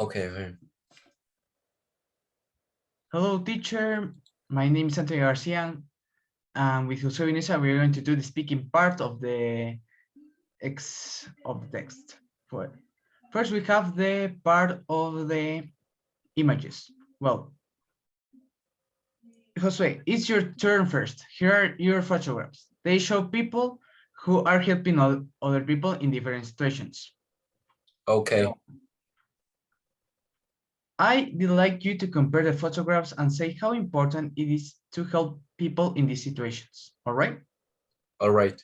Okay, okay. Hello, teacher. My name is Antonio Garcia, and with Jose Vinicius, we're going to do the speaking part of the text. For first, we have the part of the images. Well, Jose, it's your turn first. Here are your photographs. They show people who are helping other people in different situations. Okay, I would like you to compare the photographs and say how important it is to help people in these situations. All right? all right.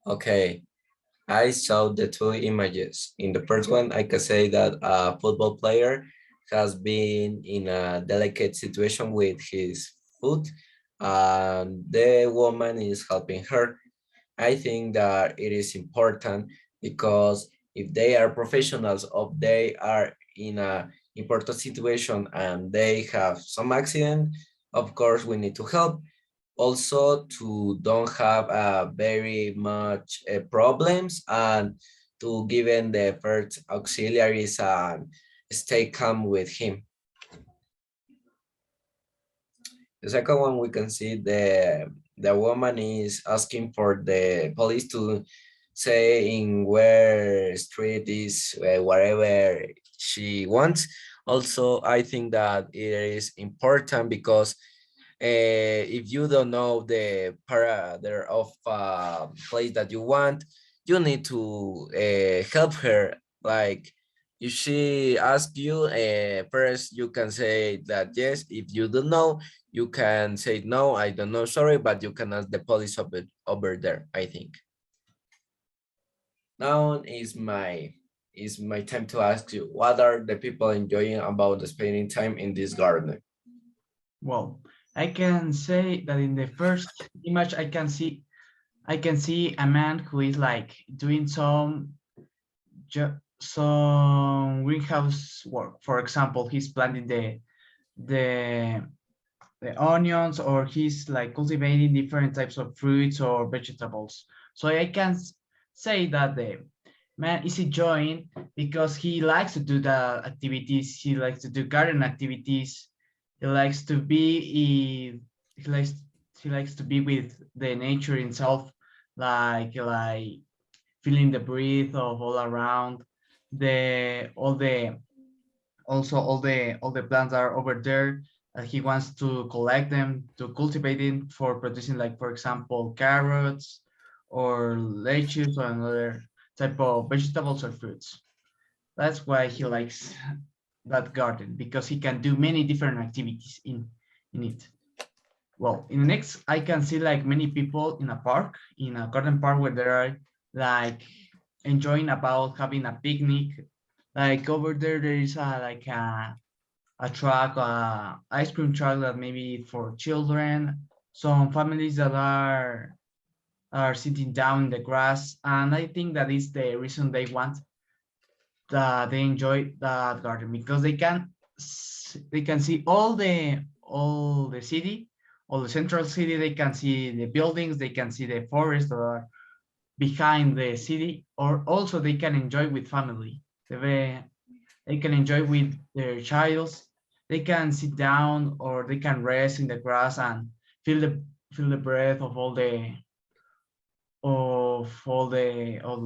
Okay, I saw the two images. In the first one, I can say that a football player has been in a delicate situation with his foot, and the woman is helping her. I think that it is important because if they are professionals or they are in a important situation and they have some accident, of course we need to help. Also to don't have very much problems and to given the first auxiliaries and stay calm with him. The second one, we can see the woman is asking for the police to say in where street is wherever she wants. Also, I think that it is important because if you don't know the parameter of place that you want, you need to help her. Like if she asks you, first you can say that yes. If you don't know, you can say no, I don't know, sorry, but you can ask the police over there, I think. Now is my time to ask you, what are the people enjoying about spending time in this garden? Well, I can say that in the first image, I can see a man who is like doing some greenhouse work. For example, he's planting the the onions, or he's like cultivating different types of fruits or vegetables. So I can say that the man is enjoying because he likes to do the activities. He likes to do garden activities. He likes to be he likes he likes to be with the nature itself, like feeling the breath of all around. The all the also all the plants are over there. He wants to collect them, to cultivate them for producing, like for example, carrots or lettuce or another type of vegetables or fruits. That's why he likes that garden, because he can do many different activities in it. Well, in the next, I can see like many people in a park, in a garden park, where they are like enjoying about having a picnic. Like over there, there is a truck, ice cream truck that maybe for children, some families that are sitting down in the grass, and I think that is the reason they want that they enjoy that garden, because they can see all the city, all the central city. They can see the buildings, they can see the forest that are behind the city, or also they can enjoy with family. They can enjoy with their childs. They can sit down or they can rest in the grass and feel the feel the breath of the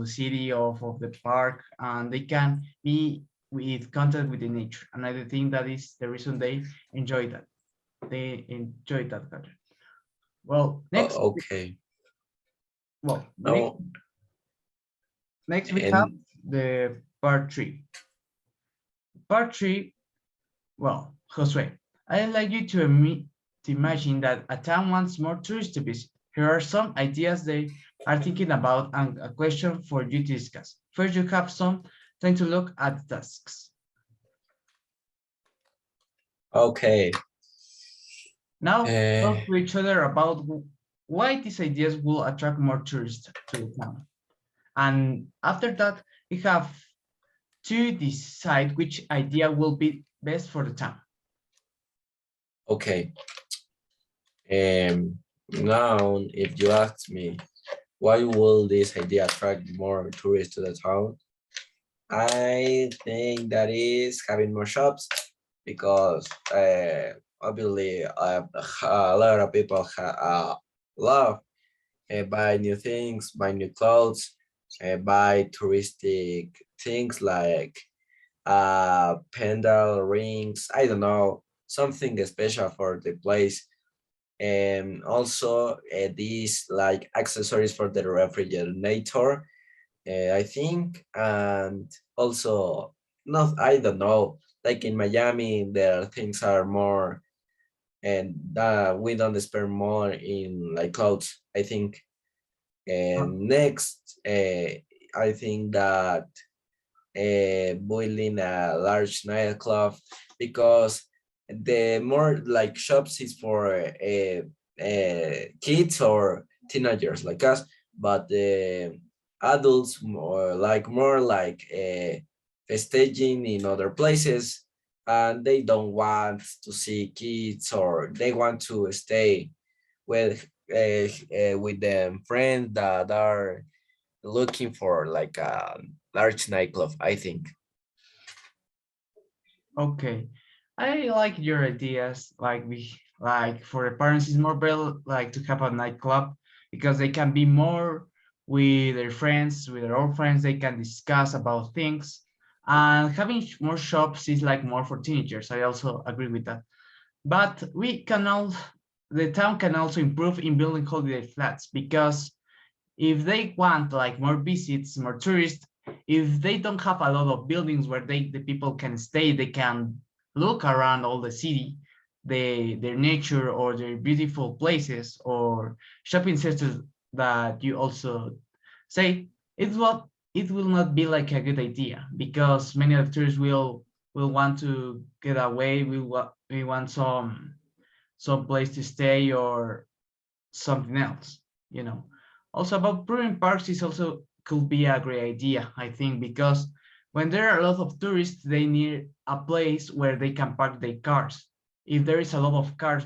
city, of the park, and they can be with contact with the nature. And I think that is the reason they enjoy that. They enjoy that garden. Well, next, Okay. well, Now, next we have and the part three. Part three. Well, Josue, I'd like you to imagine that a town wants more tourists to visit. Here are some ideas they are thinking about and a question for you to discuss. First, you have some time to look at the tasks. okay. Now, Uh, talk to each other about why these ideas will attract more tourists to the town. And after that, we have to decide which idea will be best for the town. okay. Now, if you ask me, why will this idea attract more tourists to the town? I think that is having more shops because obviously a lot of people love buy new things, buy new clothes, buy touristic things like pendant rings. I don't know, something special for the place. And also these like accessories for the refrigerator, I think, and also not, I don't know, like in Miami, there things are more, and we don't spend more in like clothes, I think. Uh, And next, I think that building a large nightclub because the more like shops is for kids or teenagers like us, but the adults more like staging in other places, and they don't want to see kids, or they want to stay with them friends that are looking for like a large nightclub, I think. Okay, I like your ideas. Like for the parents, it's more better like to have a nightclub because they can be more with their friends, with their old friends. They can discuss about things, and having more shops is like more for teenagers. I also agree with that. But we can all, the town can also improve in building holiday flats because if they want like more visits, more tourists, if they don't have a lot of buildings where the people can stay, they can look around all the city, their nature or their beautiful places or shopping centers that you also say, it will not be like a good idea because many of the tourists will want to get away. We want some place to stay or something else, you know. Also about pruning parks is also could be a great idea, I think, because when there are a lot of tourists, they need a place where they can park their cars. If there is a lot of cars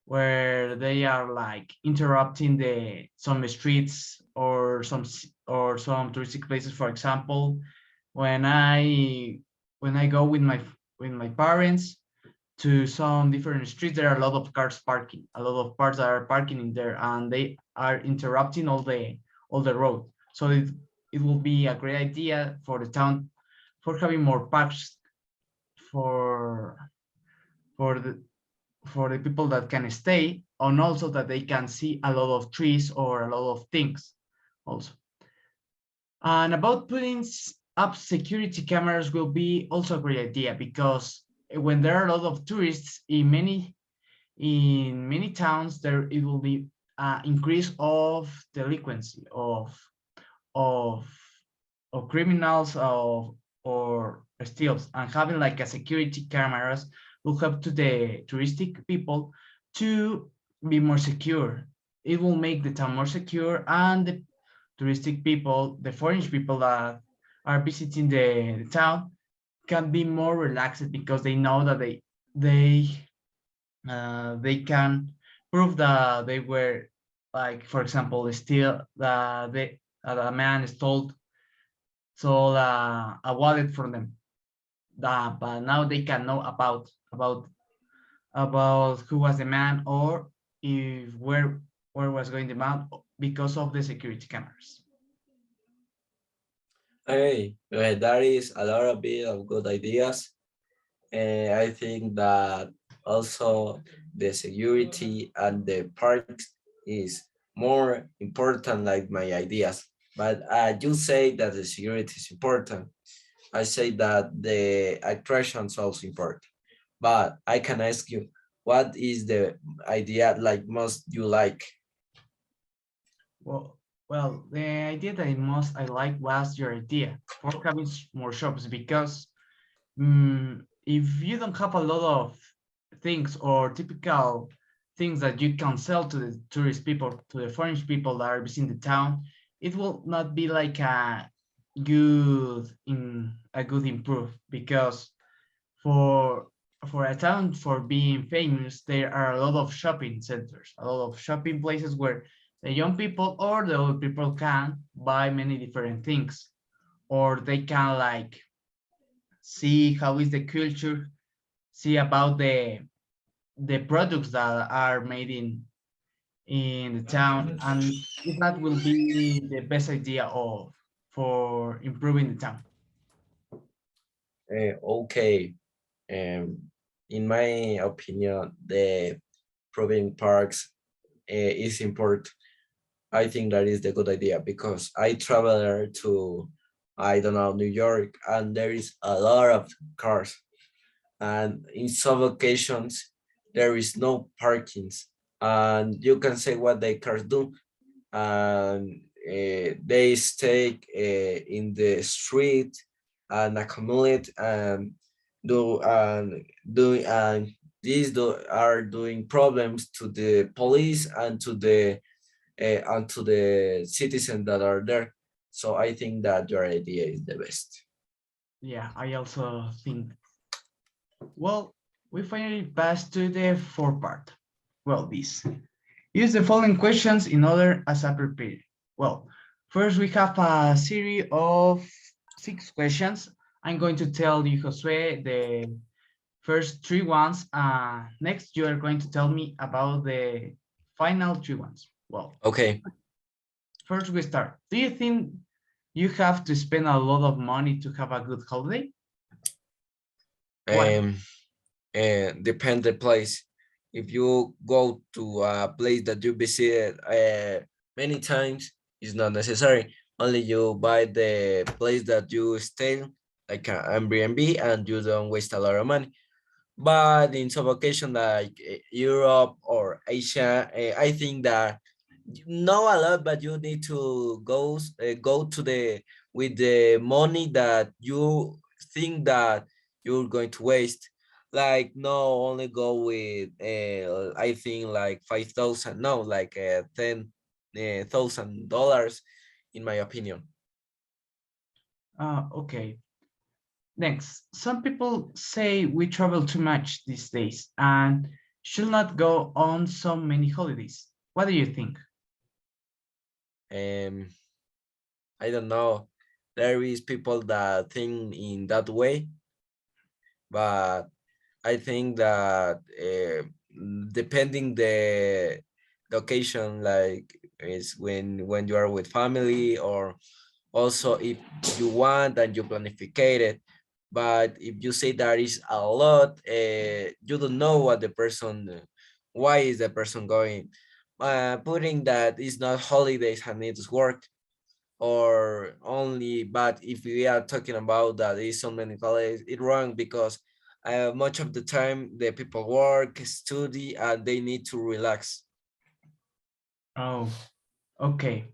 where they are like interrupting the some streets or some touristic places, for example, when I go with my parents to some different streets, there are a lot of cars parking, a lot of cars are parking in there, and they are interrupting all the road. So it will be a great idea for the town for having more parks for for the for the people that can stay, and also that they can see a lot of trees or a lot of things also. And about putting up security cameras will be also a great idea because when there are a lot of tourists in many towns, there it will be increase of delinquency of of criminals or steals, and having like a security cameras will help to the touristic people to be more secure. It will make the town more secure, and the touristic people, the foreign people that are visiting the town, can be more relaxed because they know that they can prove that they were, like for example, still the man stole a wallet from them, but now they can know about who was the man, or if where was going the man because of the security cameras. Hey, that is a lot of bit of good ideas. And I think that also the security and the parks is more important like my ideas. But you say that the security is important. I say that the attraction is also important. But I can ask you, what is the idea like most you like? Well, the idea that I like was your idea for having more shops because if you don't have a lot of things or typical things that you can sell to the tourist people, to the foreign people that are visiting the town, it will not be like a good improve because for for a town for being famous, there are a lot of shopping centers, a lot of shopping places where the young people or the old people can buy many different things or they can like see how is the culture, see about the products that are made in the town, and if that will be the best idea of for improving the town. Okay. Um, in my opinion, the proving parks is important. I think that is the good idea because I travel there to, I don't know, New York, and there is a lot of cars, and in some occasions there is no parkings, and you can say what the cars do, and they stay in the street and accumulate and do, and these are doing problems to the police and to the citizens that are there. So I think that your idea is the best. Yeah, I also think. Well, we finally passed to the fourth part. Well, this. Use the following questions in order as I prepared. Well, first we have a series of 6 questions. I'm going to tell you, Josue, the first 3 ones. Next, you are going to tell me about the final 3 ones. Well, Okay. first we start. Do you think you have to spend a lot of money to have a good holiday? Why? Um, and depend the place. If you go to a place that you visit many times, it's not necessary. Only you buy the place that you stay, like an Airbnb, and you don't waste a lot of money. But in some occasion like Europe or Asia, I think that you know a lot, but you need to go to the with the money that you think that you're going to waste. Like no, only go with I think like 5,000. No, like $10,000, in my opinion. Okay. Next, some people say we travel too much these days and should not go on so many holidays. What do you think? Um, I don't know. There is people that think in that way, but I think that depending the occasion, like is when you are with family, or also if you want and you planificate it. But if you say there is a lot, you don't know what the person, why is the person going. Putting that is not holidays and it's work or only, but if we are talking about that is so many holidays, it wrong because much of the time the people work, study, and they need to relax. Oh, okay.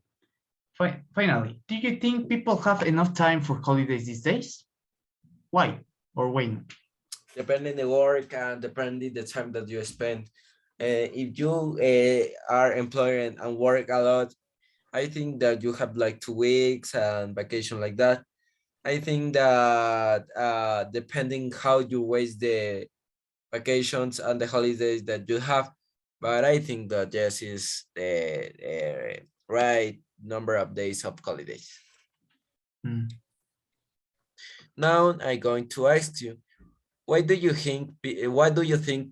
Finally, do you think people have enough time for holidays these days? Why or when? Depending the work and depending the time that you spend. If you are employed and work a lot, I think that you have like 2 weeks and vacation like that. I think that depending how you waste the vacations and the holidays that you have, but I think that yes is the right number of days of holidays. Hmm. Now I'm going to ask you, why do you think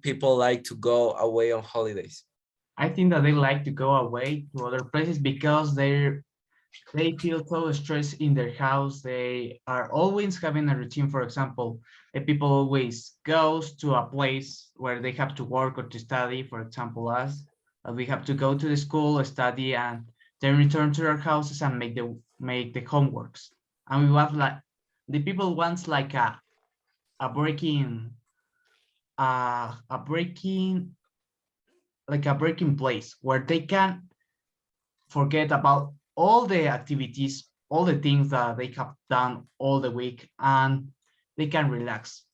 people like to go away on holidays? I think that they like to go away to other places because they feel so stressed in their house. They are always having a routine. For example, if people always goes to a place where they have to work or to study. For example, us, we have to go to the school, study, and then return to our houses and make the homeworks. And we want like the people wants like a breaking a breaking like a breaking place where they can forget about all the activities, all the things that they have done all the week, and they can relax.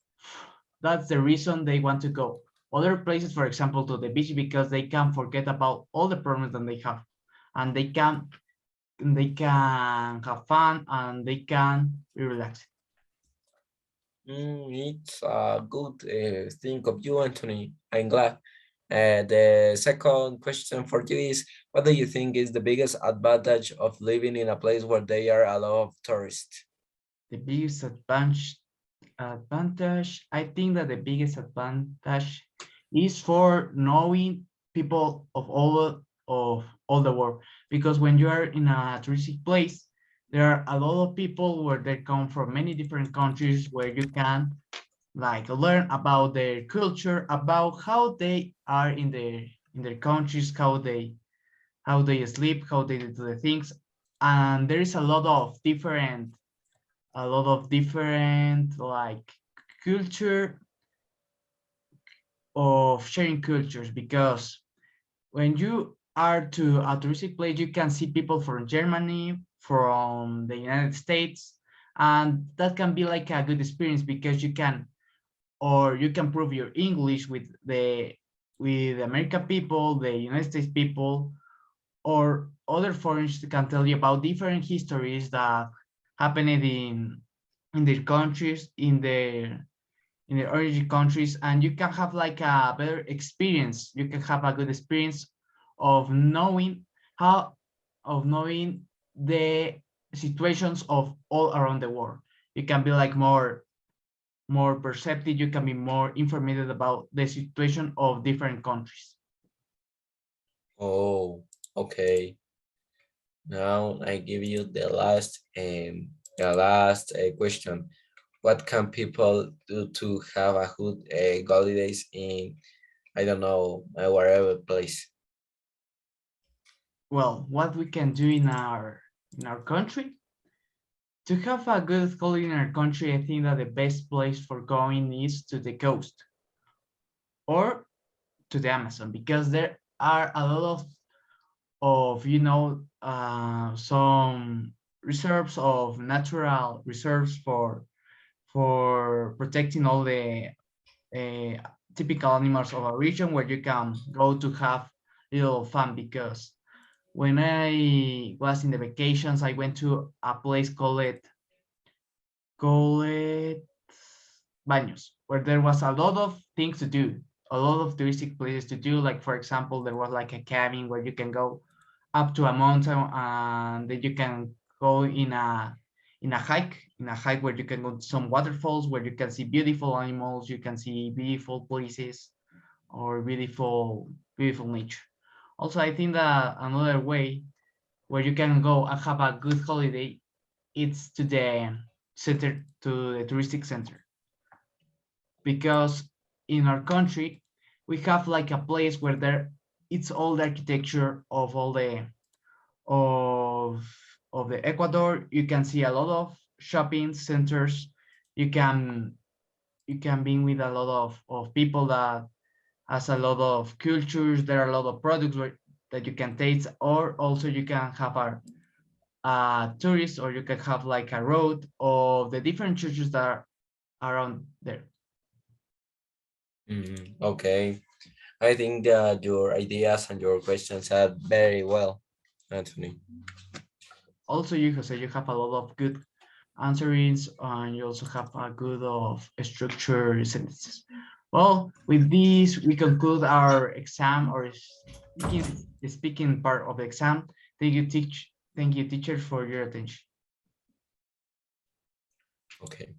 That's the reason they want to go. Other places, for example, to the beach, because they can forget about all the problems that they have, and they can have fun and they can be relaxed. It's a good thing of you, Anthony. I'm glad. The second question for you is, what do you think is the biggest advantage of living in a place where there are a lot of tourists? The biggest advantage, I think that the biggest advantage is for knowing people of all the world. Because when you are in a touristic place, there are a lot of people where they come from many different countries where you can like learn about their culture, about how they are in their countries, how they sleep, how they do the things. And there is a lot of different like culture of sharing cultures, because when you are to a touristic place you can see people from Germany, from the United States, and that can be like a good experience because you can prove your English with the American people, the United States people, or other foreigners can tell you about different histories that happened in their countries, in their origin countries, and you can have like a better experience. You can have a good experience of knowing how of knowing the situations of all around the world. You can be like more perceptive. You can be more informed about the situation of different countries. Oh, okay. Now I give you the last question. What can people do to have a good holidays in, I don't know, wherever place? Well, what we can do in our country to have a good holiday in our country, I think that the best place for going is to the coast or to the Amazon, because there are a lot of some reserves of natural reserves for protecting all the uh, typical animals of a region where you can go to have little fun. Because when I was in the vacations, I went to a place called Baños, where there was a lot of things to do, a lot of touristic places to do. Like for example, there was like a cabin where you can go up to a mountain, and then you can go in a hike where you can go to some waterfalls where you can see beautiful animals, you can see beautiful places or beautiful nature. Also, I think that another way where you can go and have a good holiday, it's to the center, to the touristic center, because in our country we have like a place where there it's all the architecture of all the of of the Ecuador. You can see a lot of shopping centers. You can you can be with a lot of people that has a lot of cultures. There are a lot of products that you can taste, or also you can have a tourist, or you can have like a road of the different churches that are around there. Okay. I think that your ideas and your questions are very well, Anthony. Also, you Jose, you have a lot of good answerings, and you also have a good of structured sentences. Well, with this, we conclude our exam or the speaking part of the exam. Thank you, teacher, for your attention. Okay.